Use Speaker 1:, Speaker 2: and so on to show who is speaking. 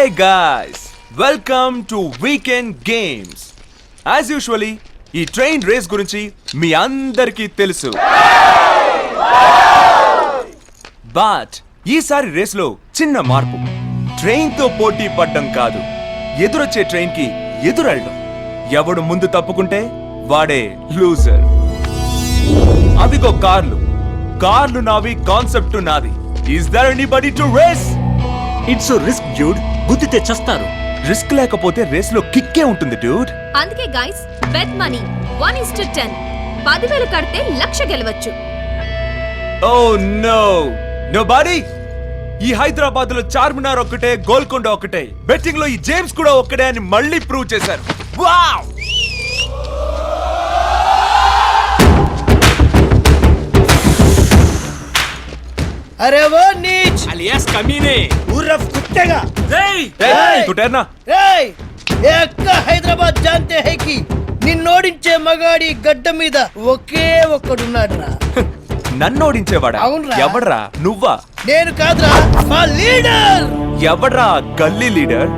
Speaker 1: Hey guys, welcome to Weekend Games. As usually, ఈ train race గురించి మీ అందరికీ తెలుసు. బట్ ఈసారి రేస్లో చిన్న మార్పు. ట్రైన్ తో పోటీ పడ్డం కాదు, ఎదురొచ్చే ట్రైన్ కి ఎదురెళ్ళడం. ఎవడు ముందు తప్పుకుంటే వాడే లూజర్. అవిగో కార్లు నావి, కాన్సెప్ట్ నాది. Is there anybody to race?
Speaker 2: It's risk dude, గుద్దితే చస్తారు.
Speaker 1: రిస్క్ లేకపోతే రేస్ లో కిక్కే ఉంటుంది డ్యూడ్.
Speaker 3: అందుకే గైస్ బెట్ మనీ 1:10. 10,000 కడితే 1,00,000 గెలవచ్చు.
Speaker 1: Oh no nobody. ఈ హైదరాబాద్ లో చార్మినార్ ఒక్కటే, గోల్కొండ ఒక్కటే, బెట్టింగ్ లో ఈ జేమ్స్ కూడా ఒక్కడే అని మళ్ళీ ప్రూవ్ చేశారు. వావ్!
Speaker 4: अरे वो नीच
Speaker 2: అలియాస్ కమీనే.
Speaker 4: उर्फ कुत्ते का
Speaker 1: తు టెర్నా.
Speaker 4: హైదరాబాద్ जानते हैं कि నిన్నోడించే మగాడి గడ్డ మీద ఒకే ఒక్కడున్నాడురా.
Speaker 1: నన్నోడించేవాడా?
Speaker 4: అవునురా.
Speaker 1: ఎవడ్రా? నువ్వా?
Speaker 4: నేను కాదురా, మా లీడర్.
Speaker 1: ఎవడ్రా గల్లీ లీడర్?